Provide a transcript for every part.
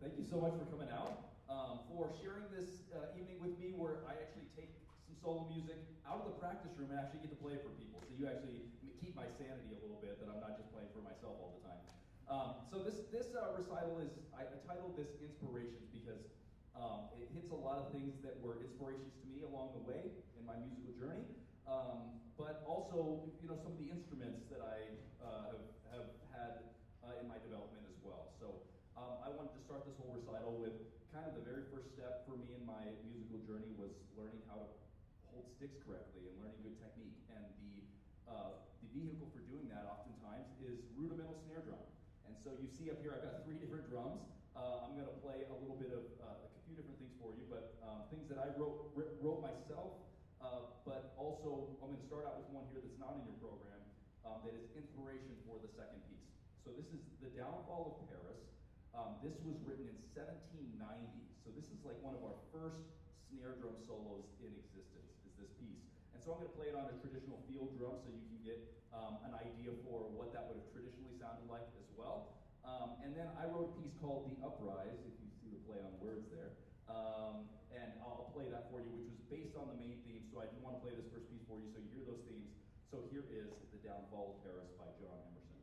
Thank you so much for coming out, for sharing this evening with me where I actually take some solo music out of the practice room and actually get to play it for people. So you actually keep my sanity a little bit, that I'm not just playing for myself all the time. So this recital is, I titled this Inspirations because it hits a lot of things that were inspirations to me along the way in my musical journey, but also, you know, some of the instruments that I have had in my development as well. So I wanted to start this whole recital with kind of the very first step for me in my musical journey was learning how to hold sticks correctly and learning good technique. And the vehicle for doing that oftentimes is rudimental snare drum. And so you see up here I've got 3 different drums. I'm going to play a little bit of a few different things for you, but things that I wrote myself, but also I'm going to start out with one here that's not in your program that is inspiration for the second piece. So this is The Downfall of Paris. This was written in 1790, so this is like one of our first snare drum solos in existence, is this piece. And so I'm going to play it on a traditional field drum so you can get an idea for what that would have traditionally sounded like as well. And then I wrote a piece called The Uprise, if you see the play on words there. And I'll play that for you, which was based on the main theme, so I do want to play this first piece for you so you hear those themes. So here is The Downfall of Paris by John Emerson.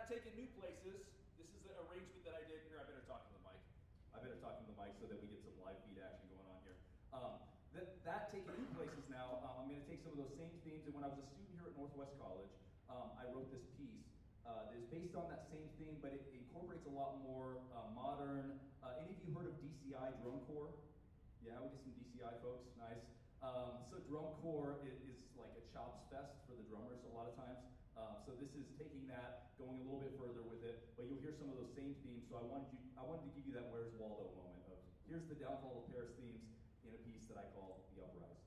Taking new places. This is an arrangement that I did here. I better talk to the mic. So that we get some live feed action going on here. That taking new places now, I'm going to take some of those same themes, and when I was a student here at Northwest College, I wrote this piece that is based on that same theme, but it incorporates a lot more modern. Any of you heard of DCI drum corps? Yeah, we get some DCI folks, nice. So drum corps is like a chops fest for the drummers a lot of times. So this is taking that, going a little bit further with it, but you'll hear some of those same themes. So I wanted to give you that Where's Waldo moment of here's the Downfall of Paris themes in a piece that I call The Uprise.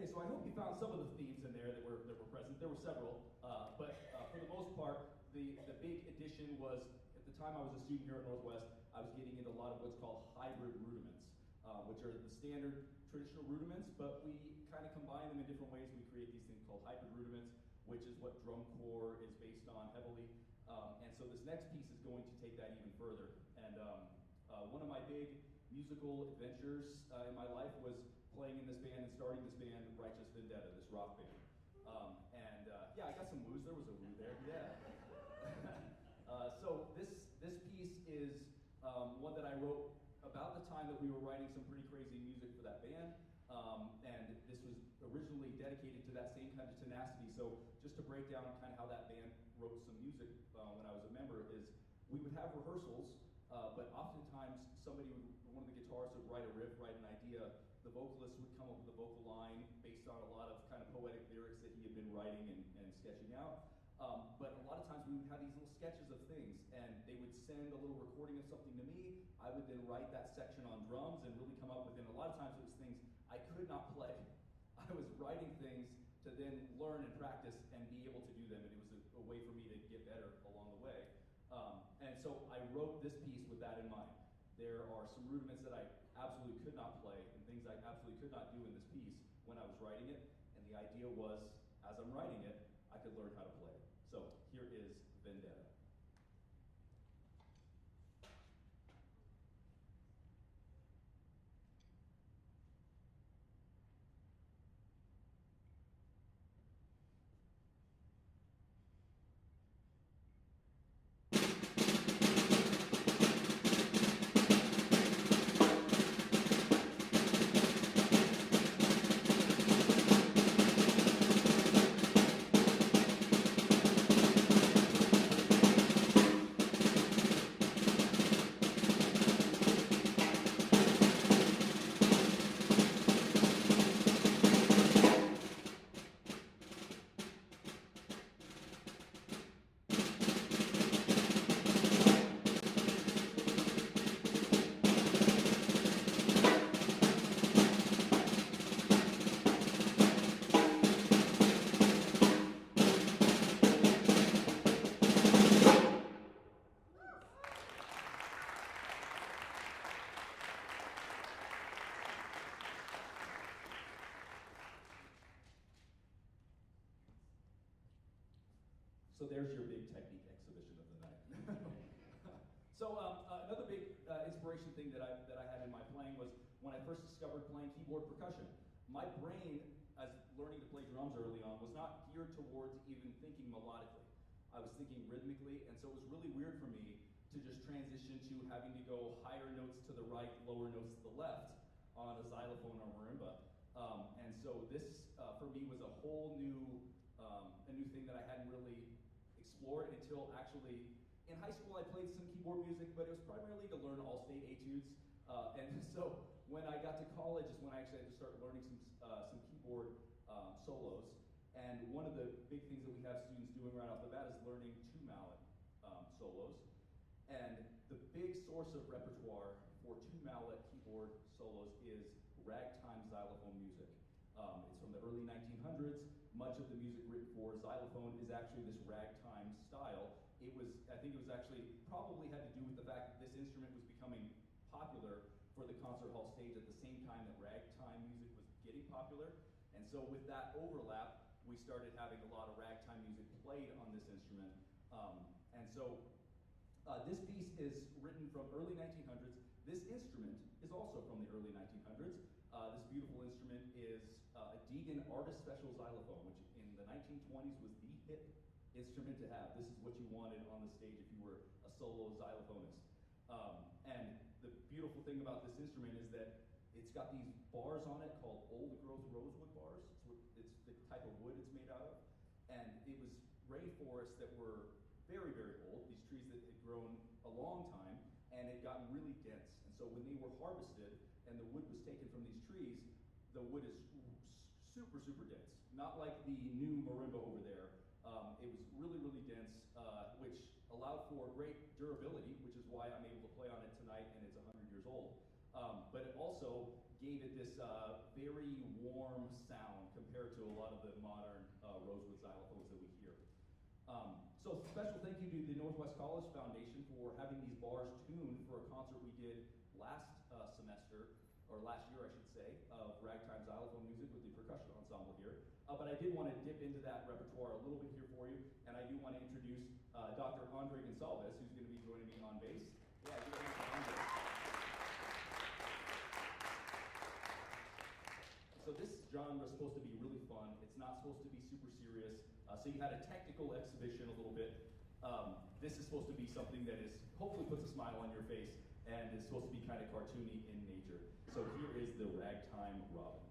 Okay, so I hope you found some of the themes in there that were present. There were several, but for the most part, the big addition was, at the time I was a student here at Northwest, I was getting into a lot of what's called hybrid rudiments, which are the standard traditional rudiments, but we kind of combine them in different ways. We create these things called hybrid rudiments, which is what drum corps is based on heavily. And so this next piece is going to take that even further. And one of my big musical adventures in my life was playing in this band and starting this band, Righteous Vendetta, this rock band. Yeah, I got some woos. There was a woo there. Yeah. So this piece is one that I wrote about the time that we were writing some pretty crazy music for that band. And this was originally dedicated to that same kind of tenacity. So just to break down kind of how that band wrote some music when I was a member is we would have rehearsals, but oftentimes one of the guitarists would write a riff, write an idea. The vocalist would come up with a vocal line based on a lot of kind of poetic lyrics that he had been writing and sketching out. But a lot of times we would have these little sketches of things, and they would send a little recording of something to me. I would then write that section on drums and really come up with it. And a lot of times it was things I could not play. I was writing things to then learn and practice and be able to do them, and it was a way for me to get better along the way. And so I wrote this piece with that in mind. There are some rudiments that I absolutely could not play and things I absolutely could not do in this piece when I was writing it, and the idea was, as I'm writing it, I could learn how to play it. So here is Vendetta. So there's your big technique exhibition of the night. So another big inspiration thing that I had in my playing was when I first discovered playing keyboard percussion. My brain, as learning to play drums early on, was not geared towards even thinking melodically. I was thinking rhythmically, and so it was really weird for me to just transition to having to go higher notes to the right, lower notes to the left on a xylophone or marimba. And so this, for me, was a whole new thing that I hadn't really explored until actually, in high school I played some keyboard music, but it was primarily to learn all-state etudes. And so when I got to college is when I actually had to start learning some keyboard solos. And one of the big things that we have students doing right off the bat is learning two mallet solos. And the big source of repertoire for two mallet keyboard solos is ragtime xylophone music. It's from the early 1900s. Much of the music written for xylophone is actually this ragtime style. I think it was actually probably had to do with the fact that this instrument was becoming popular for the concert hall stage at the same time that ragtime music was getting popular. And so with that overlap, we started having a lot of ragtime music played on this instrument. And so this piece is written from early 1900s. This instrument is also from the early 1900s. This beautiful instrument is a Deegan Artist Special Xylophone, which in the 1920s was the hip instrument to have. This is what you wanted on the stage if you were a solo xylophonist. And the beautiful thing about this instrument is that it's got these bars on it called old growth rosewood bars. It's the type of wood it's made out of. And it was rainforests that were very, very old, these trees that had grown a long time, and had gotten really dense. And so when they were harvested and the wood was taken from these trees, the wood is super, super dense. Not like the new marimba over there. It was really, really dense, which allowed for great durability, which is why I'm able to play on it tonight, and it's 100 years old. But it also gave it this very warm sound compared to a lot of the modern rosewood xylophones that we hear. So special thank you to the Northwest College Foundation for having these bars tuned for a concert we did last semester, or last year I should say, of ragtime xylophone music with the percussion ensemble here. But I did want to dip into that repertoire a little bit here for you, and I do want to introduce Dr. Andrey Gonçalves, who's going to be joining me on bass. Yeah, give it a hand for Andrey. So this genre is supposed to be really fun. It's not supposed to be super serious. So you had a technical exhibition a little bit. This is supposed to be something that is hopefully puts a smile on your face and is supposed to be kind of cartoony in nature. So here is the Ragtime Robin.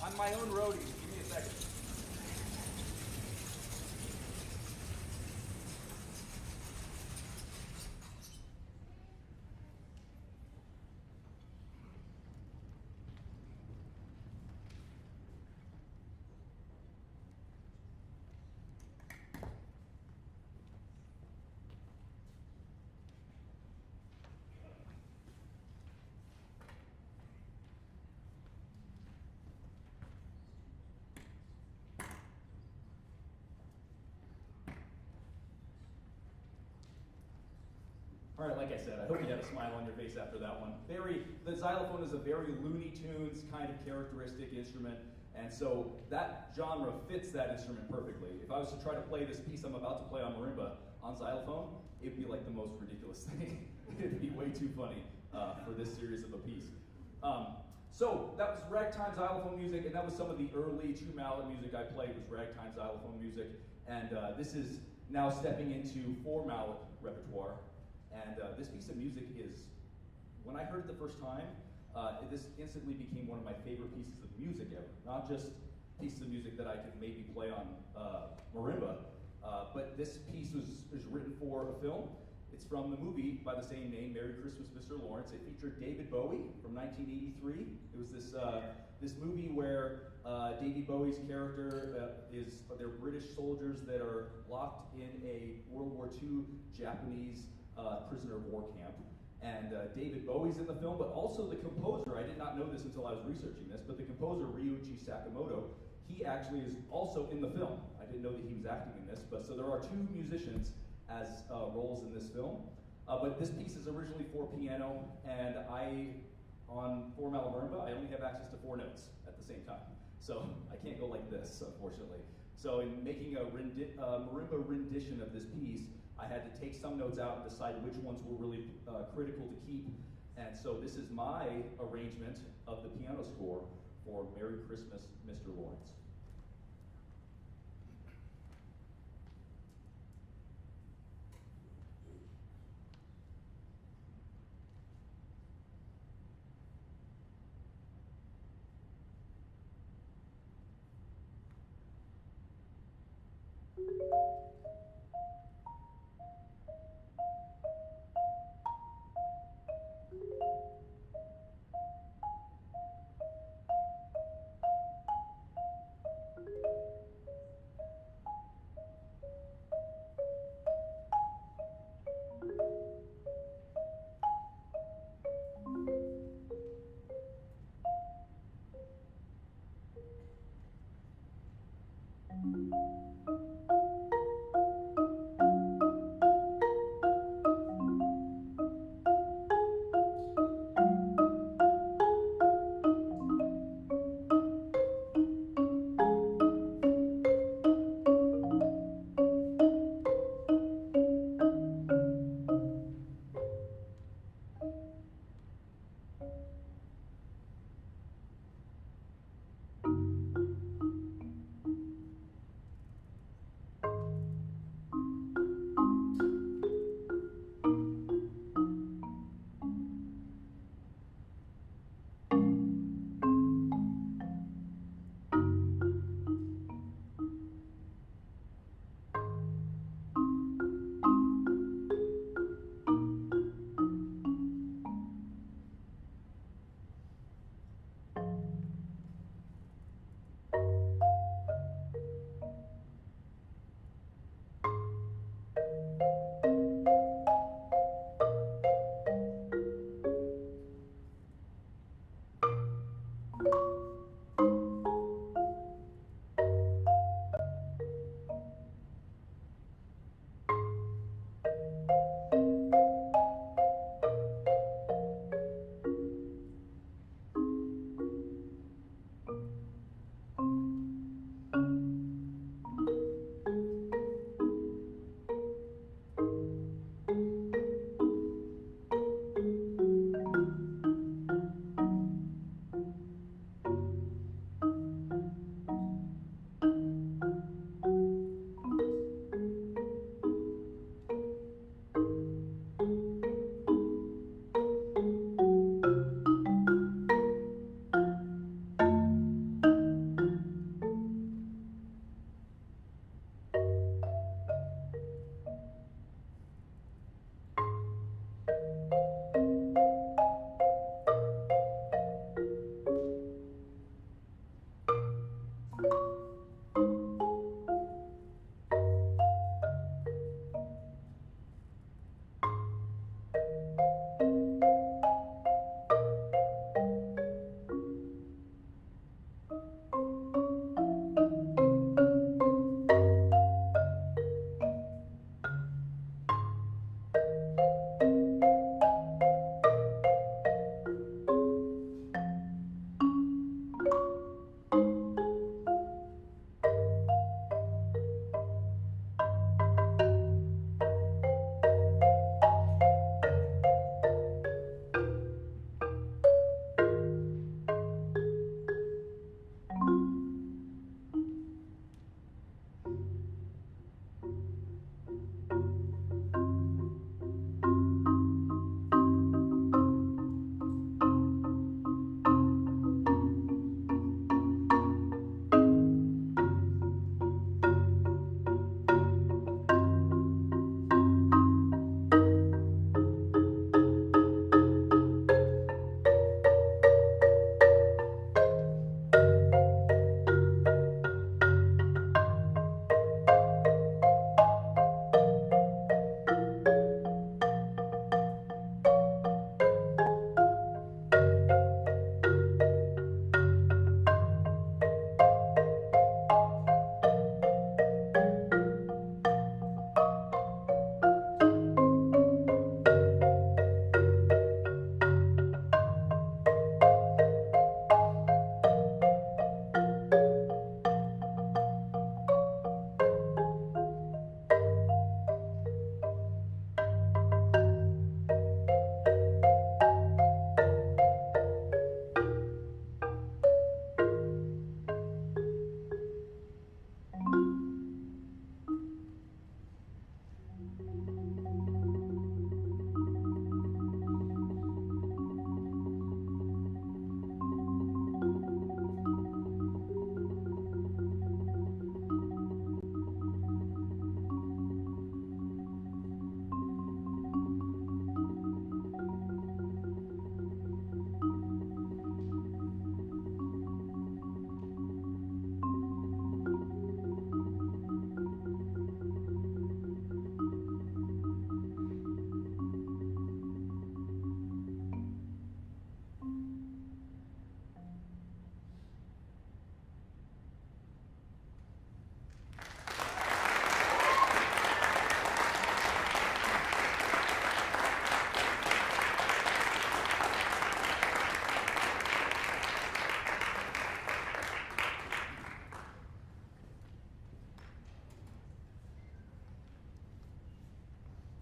I'm my own roadie. Give me a second. All right, like I said, I hope you had a smile on your face after that one. The xylophone is a very Looney Tunes kind of characteristic instrument, and so that genre fits that instrument perfectly. If I was to try to play this piece I'm about to play on marimba on xylophone, it'd be like the most ridiculous thing. It'd be way too funny for this series of a piece. So that was ragtime xylophone music, and that was some of the early true mallet music I played was ragtime xylophone music. And this is now stepping into 4-mallet repertoire. And this piece of music is, when I heard it the first time, this instantly became one of my favorite pieces of music ever. Not just pieces of music that I could maybe play on marimba, but this piece was written for a film. It's from the movie by the same name, Merry Christmas, Mr. Lawrence. It featured David Bowie from 1983. It was this movie where David Bowie's character they're British soldiers that are locked in a World War II Japanese prisoner of war camp. And David Bowie's in the film, but also the composer, I did not know this until I was researching this, but the composer, Ryuichi Sakamoto, he actually is also in the film. I didn't know that he was acting in this, but so there are 2 musicians as roles in this film. But this piece is originally for piano, and on 4-mallet marimba, I only have access to 4 notes at the same time. So I can't go like this, unfortunately. So in making a marimba rendition of this piece, I had to take some notes out and decide which ones were really critical to keep. And so this is my arrangement of the piano score for Merry Christmas, Mr. Lawrence.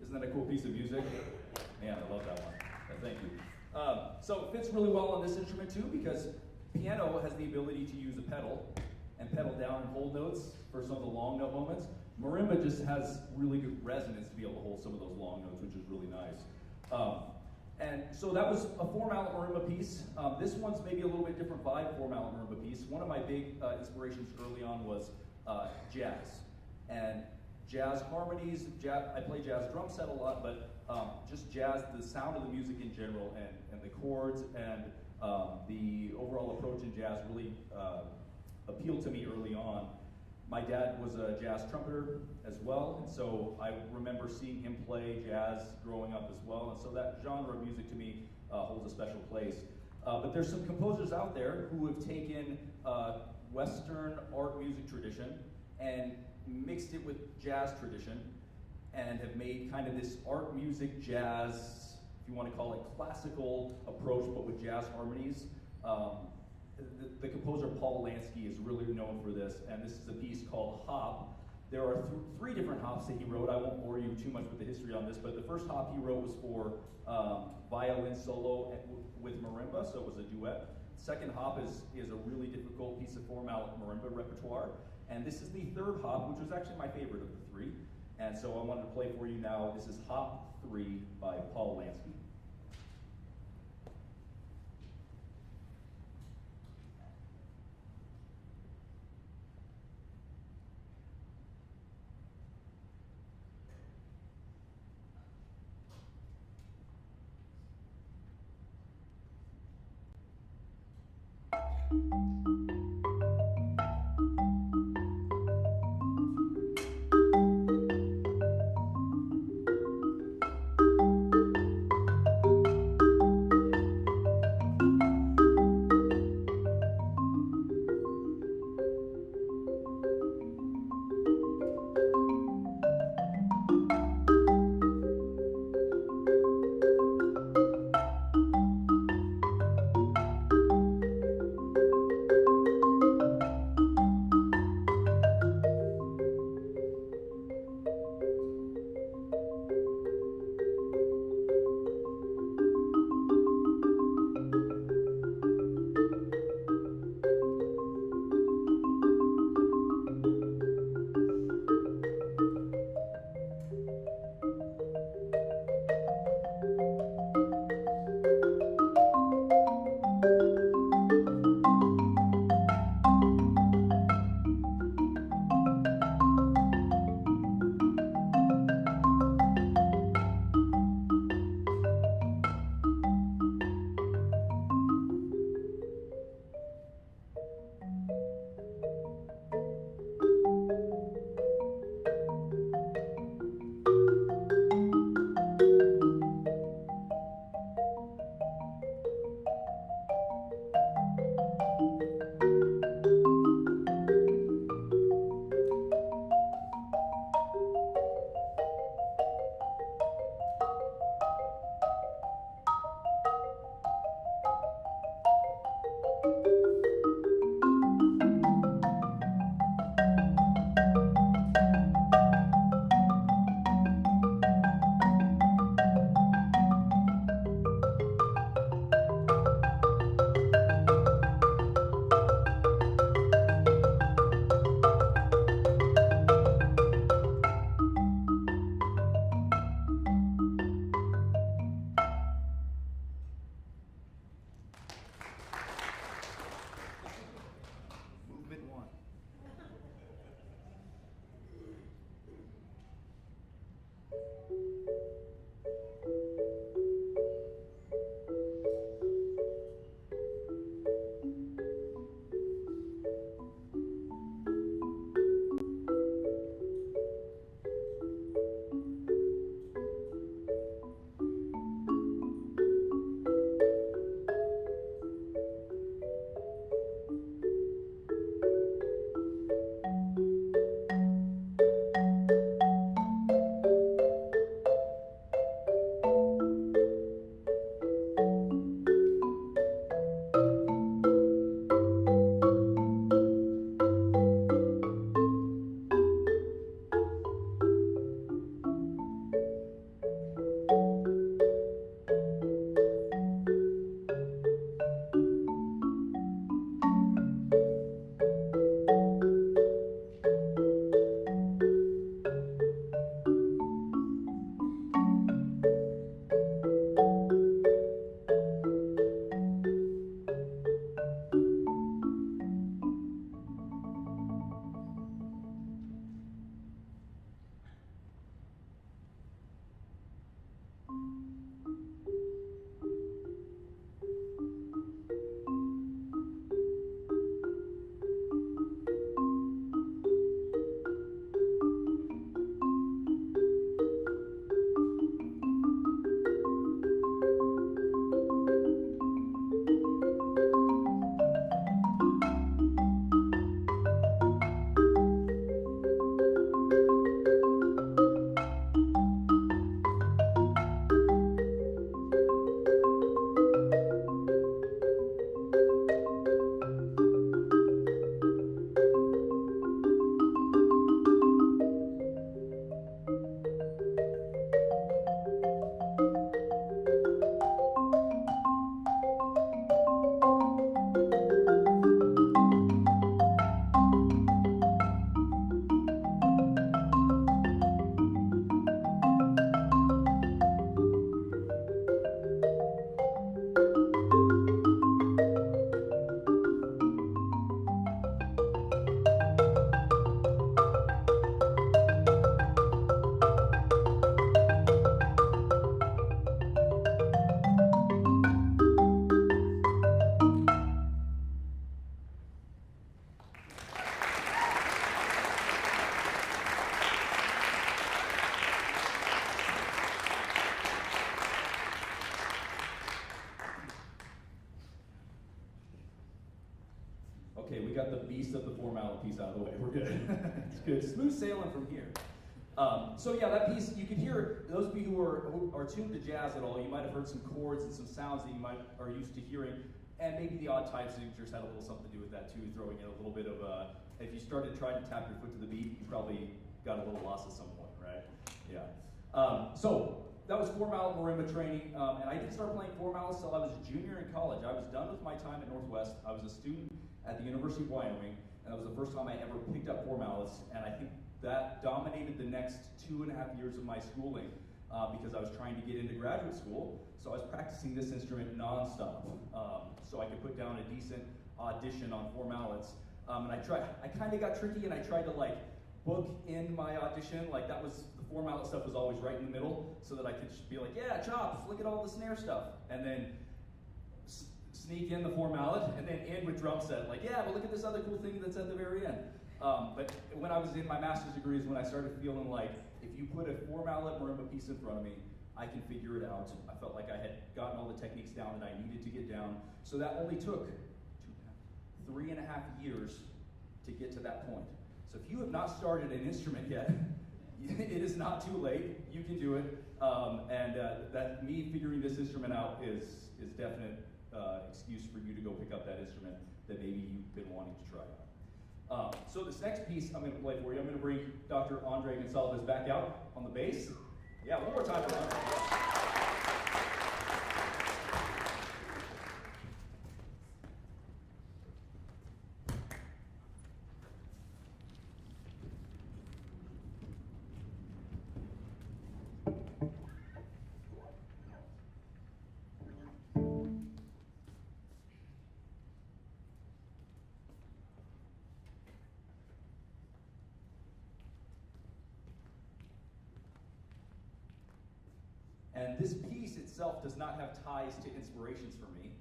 Isn't that a cool piece of music? Man, I love that one. Thank you. So it fits really well on this instrument too, because piano has the ability to use a pedal and pedal down and hold notes for some of the long note moments. Marimba just has really good resonance to be able to hold some of those long notes, which is really nice. And so that was a 4-mallet marimba piece. This one's maybe a little bit different vibe, 4-mallet marimba piece. One of my big inspirations early on was jazz. And jazz harmonies, I play jazz drum set a lot, but just jazz, the sound of the music in general, and the chords, and the overall approach in jazz really appealed to me early on. My dad was a jazz trumpeter as well, and so I remember seeing him play jazz growing up as well, and so that genre of music to me holds a special place. But there's some composers out there who have taken Western art music tradition and mixed it with jazz tradition, and have made kind of this art music jazz, if you want to call it classical approach, but with jazz harmonies. The composer Paul Lansky is really known for this, and this is a piece called Hop. There are three different hops that he wrote. I won't bore you too much with the history on this, but the first hop he wrote was for violin solo with marimba, so it was a duet. Second hop is a really difficult piece of 4-mallet marimba repertoire, and this is the third hop, which was actually my favorite of the three. And so I wanted to play for you now. This is Hop 3 by Paul Lansky. got the beast of the four mallet piece out of the way. We're good. It's good. Smooth sailing from here. So yeah, that piece, you can hear, those of you who are tuned to jazz at all, you might have heard some chords and some sounds that you are used to hearing, and maybe the odd time signatures had a little something to do with that too, throwing in a little bit of, if you started trying to tap your foot to the beat, you probably got a little lost at some point, right? Yeah. So that was four mallet marimba training, and I didn't start playing four mallets until I was a junior in college. I was done with my time at Northwest. I was a student at the University of Wyoming, and that was the first time I ever picked up four mallets, and I think that dominated the next 2.5 years of my schooling because I was trying to get into graduate school. So I was practicing this instrument nonstop, so I could put down a decent audition on four mallets. And I kind of got tricky, and I tried to like book in my audition. Like that was, the four mallet stuff was always right in the middle, so that I could just be like, yeah, chops, look at all the snare stuff. And then sneak in the four mallet, and then end with drum set. Like, yeah, but look at this other cool thing that's at the very end. But when I was in my master's degree is when I started feeling like if you put a four mallet marimba piece in front of me, I can figure it out. I felt like I had gotten all the techniques down that I needed to get down. So that only took 3.5 years to get to that point. So if you have not started an instrument yet, it is not too late. You can do it. That me figuring this instrument out is definite excuse for you to go pick up that instrument that maybe you've been wanting to try out. So this next piece I'm going to play for you, I'm going to bring Dr. Andrey Gonçalves back out on the bass. Yeah, one more time for Andrey. And this piece itself does not have ties to inspirations for me,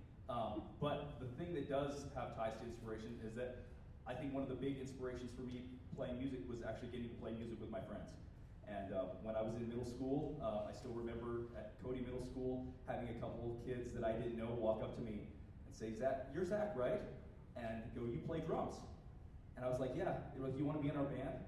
but the thing that does have ties to inspiration is that I think one of the big inspirations for me playing music was actually getting to play music with my friends. And when I was in middle school, I still remember at Cody Middle School having a couple of kids that I didn't know walk up to me and say, Zach, you're Zach, right? And go, you play drums. And I was like, yeah. They were like, you want to be in our band?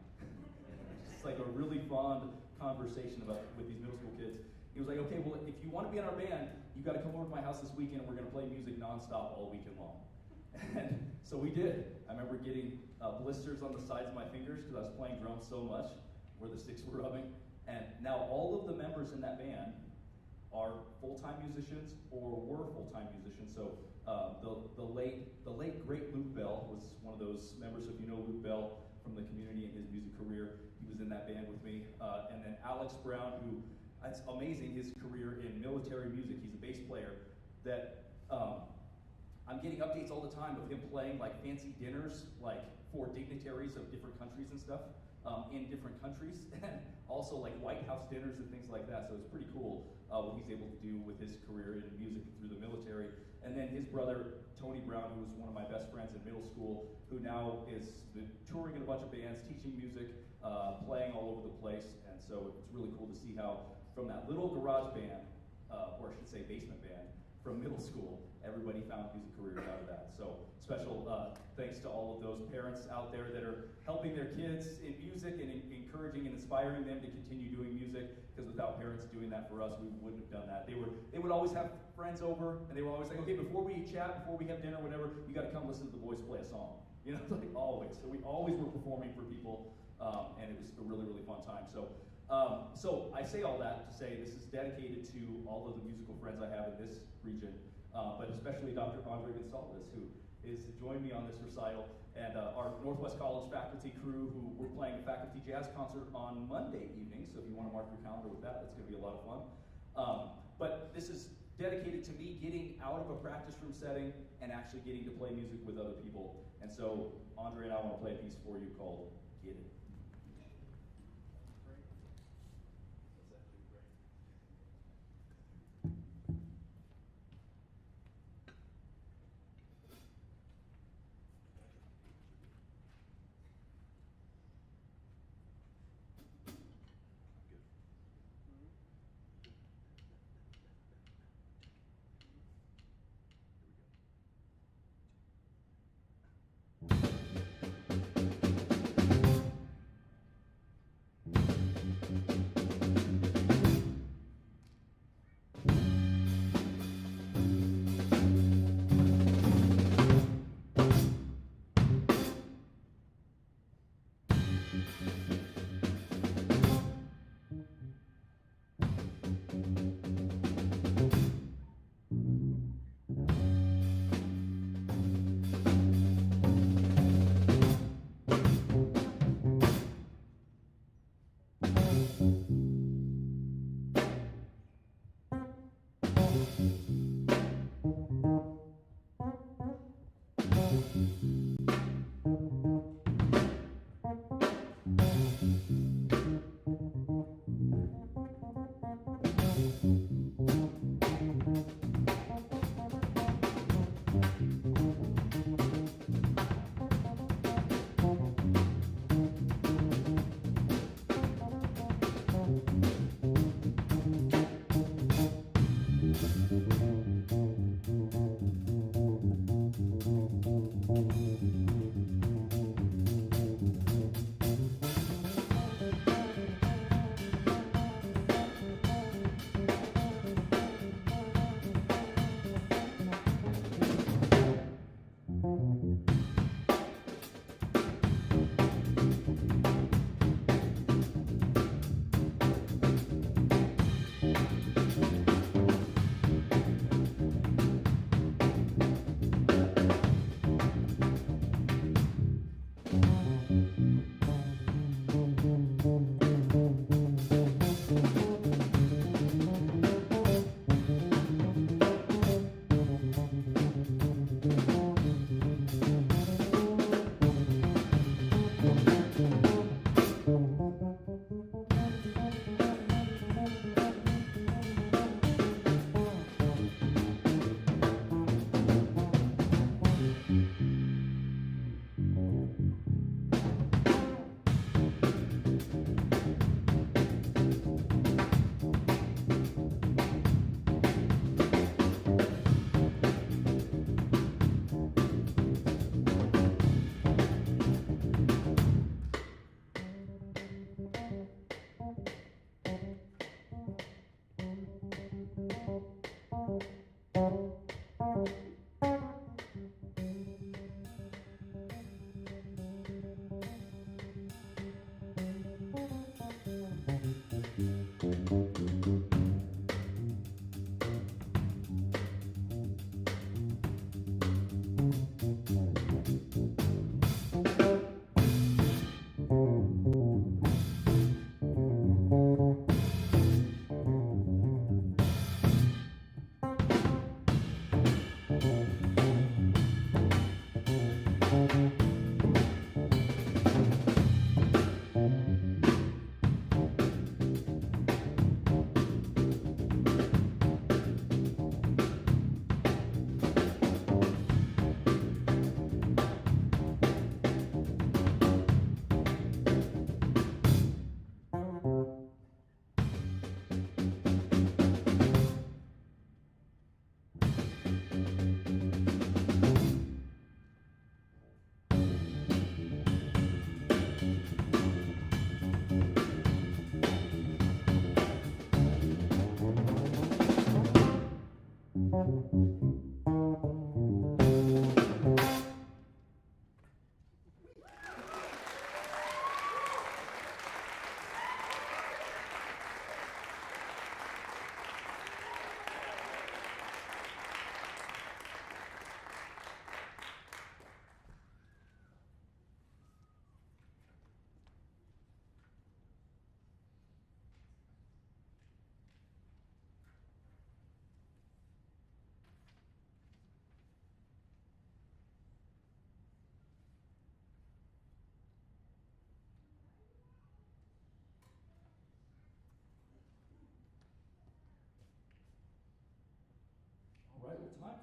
It's like a really fond conversation with these middle school kids. He was like, okay, well, if you want to be in our band, you got to come over to my house this weekend, and we're going to play music nonstop all weekend long. And so we did. I remember getting blisters on the sides of my fingers because I was playing drums so much, where the sticks were rubbing. And now all of the members in that band are full-time musicians or were full-time musicians. So the late great Luke Bell was one of those members. So if you know Luke Bell from the community and his music career, he was in that band with me. And then Alex Brown, who, it's amazing, his career in military music. He's a bass player that I'm getting updates all the time of him playing like fancy dinners, like for dignitaries of different countries and stuff in different countries, and also like White House dinners and things like that. So it's pretty cool what he's able to do with his career in music through the military. And then his brother, Tony Brown, who was one of my best friends in middle school, who now is touring in a bunch of bands, teaching music, playing all over the place. And so it's really cool to see how from that little garage band, or I should say basement band, from middle school, everybody found music careers out of that. So special thanks to all of those parents out there that are helping their kids in music and encouraging and inspiring them to continue doing music, because without parents doing that for us, we wouldn't have done that. They would always have friends over, and they were always like, okay, before we chat, before we have dinner, whatever, you got to come listen to the boys play a song. You know, like always. So we always were performing for people, and it was a really, really fun time. So I say all that to say this is dedicated to all of the musical friends I have in this region, but especially Dr. Andrey Gonçalves, who is joined me on this recital, and our Northwest College faculty crew, who we're playing a faculty jazz concert on Monday evening, so if you want to mark your calendar with that, that's going to be a lot of fun. But this is dedicated to me getting out of a practice room setting and actually getting to play music with other people. And so Andrey and I want to play a piece for you called Get It.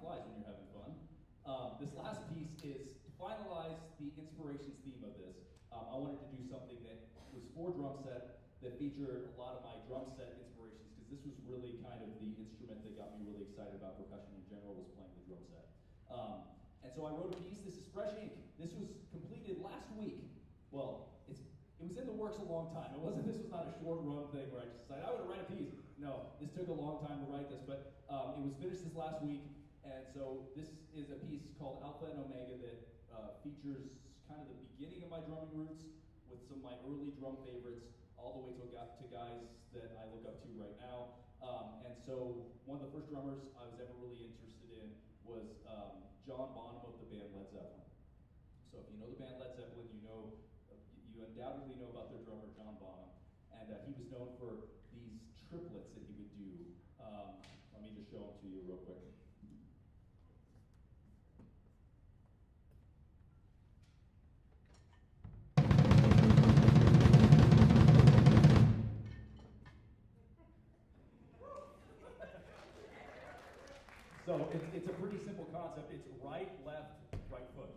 flies when you're having fun. This last piece is to finalize the inspirations theme of this. I wanted to do something that was for drum set that featured a lot of my drum set inspirations, because this was really kind of the instrument that got me really excited about percussion in general, was playing the drum set. And so I wrote a piece. This is fresh ink. This was completed last week. Well, it was in the works a long time. This was not a short run thing where I just decided I would write a piece. No, this took a long time to write this, but it was finished this last week. And so this is a piece called Alpha and Omega that features kind of the beginning of my drumming roots with some of my early drum favorites, all the way to guys that I look up to right now. And so one of the first drummers I was ever really interested in was John Bonham of the band Led Zeppelin. So if you know the band Led Zeppelin, you undoubtedly know about their drummer John Bonham. And he was known for these triplets that he would do. Let me just show them to you real quick. So it's a pretty simple concept. It's right, left, right foot.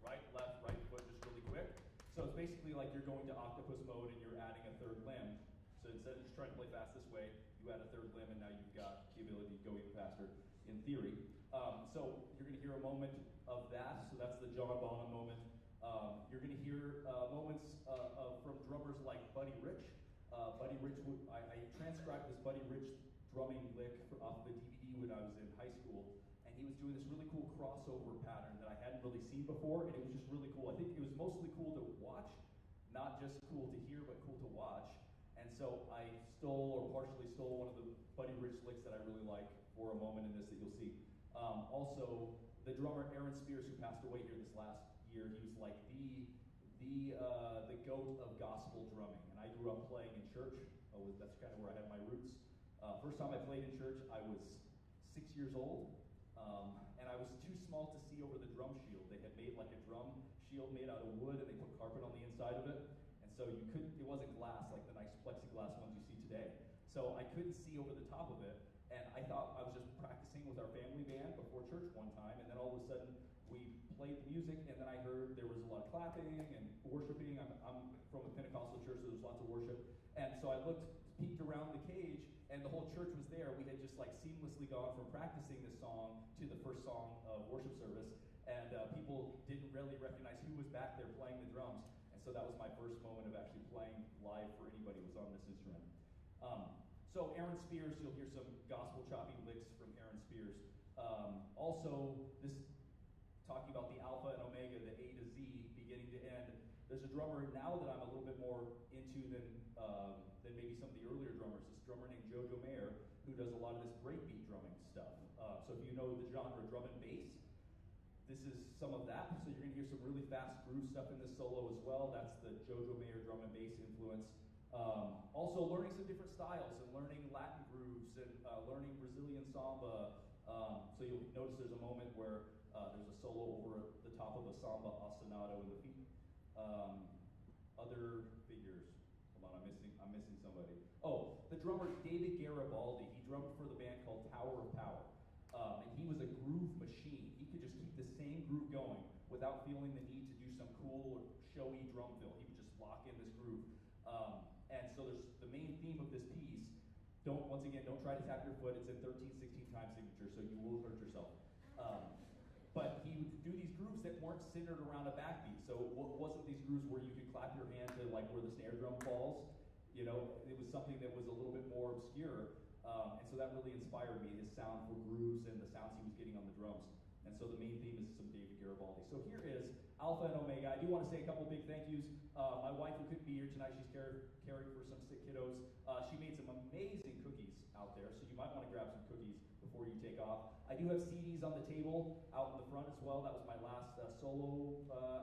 Right, left, right foot, just really quick. So it's basically like you're going to octopus mode and you're adding a third limb. So instead of just trying to play fast this way, you add a third limb and now you've got the ability to go even faster in theory. So you're going to hear a moment of that. So that's the John Bonham moment. You're going to hear moments from drummers like Buddy Rich. Buddy Rich, I transcribed this Buddy Rich drumming lick off the DVD when I was in high school, and he was doing this really cool crossover pattern that I hadn't really seen before, and it was just really cool. I think it was mostly cool to watch, not just cool to hear, but cool to watch. And so I stole, or partially stole, one of the Buddy Rich licks that I really like for a moment in this that you'll see. Also, the drummer Aaron Spears, who passed away here this last year, he was like the goat of gospel drumming. And I grew up playing in church. That's kind of where I had my roots. First time I played in church, I was 6 years old, and I was too small to see over the drum shield. They had made like a drum shield made out of wood, and they put carpet on the inside of it, and so it wasn't glass like the nice plexiglass ones you see today. So I couldn't see over the top of it, and I thought I was just practicing with our family band before church one time, and then all of a sudden we played the music, and then I heard there was a lot of clapping and worshiping. I'm from a Pentecostal church, so there's lots of worship, and so I peeked around the cage, and the whole church was there. We had just like seamlessly gone from practicing this song to the first song of worship service, and people didn't really recognize who was back there playing the drums, and so that was my first moment of actually playing live for anybody who was on this instrument. So Aaron Spears, you'll hear some gospel choppy licks from Aaron Spears. Also, this talking about the Alpha and Omega, the A to Z, beginning to end. There's a drummer now that I'm a little bit more into than maybe some of the earlier drummers. This drummer named Jojo Mayer, who does a lot of this breakbeat drumming stuff. So if you know the genre drum and bass, this is some of that. So you're going to hear some really fast groove stuff in this solo as well. That's the Jojo Mayer drum and bass influence. Also learning some different styles and learning Latin grooves and learning Brazilian samba. So you'll notice there's a moment where there's a solo over the top of a samba ostinato in the feet. Other figures. Hold on, I'm missing somebody. Oh, the drummer David Garibaldi. He drummed for the band called Tower of Power. And he was a groove machine. He could just keep the same groove going without feeling the need to do some cool or showy drum fill. He would just lock in this groove. And so there's the main theme of this piece. Once again, don't try to tap your foot. It's in 13, 16 time signature, so you will hurt yourself. But he would do these grooves that weren't centered around a backbeat. So it wasn't these grooves where you could clap your hand to like where the snare drum falls. You know, it was something that was a little bit more obscure. And so that really inspired me, his sound for grooves and the sounds he was getting on the drums. And so the main theme is some David Garibaldi. So here is Alpha and Omega. I do want to say a couple big thank yous. My wife, who couldn't be here tonight, she's caring for some sick kiddos. She made some amazing cookies out there, so you might want to grab some cookies before you take off. I do have CDs on the table out in the front as well. That was my last solo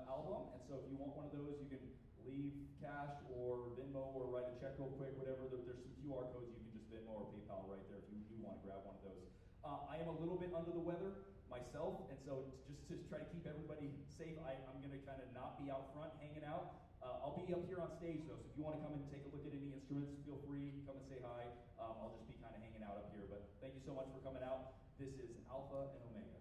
album, and so if you want one of those, you can leave cash or Venmo or write a check real quick, whatever. There's some QR codes you can just Venmo or PayPal right there if you want to grab one of those. I am a little bit under the weather myself, and so just to try to keep everybody safe, I'm going to kind of not be out front hanging out. I'll be up here on stage though, so if you want to come and take a look at any instruments, feel free, come and say hi. I'll just be kind of hanging out up here, but thank you so much for coming out. This is Alpha and Omega.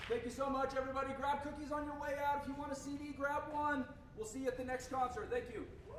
Thank you so much, everybody. Grab cookies on your way out. If you want a CD, grab one. We'll see you at the next concert. Thank you. Woo!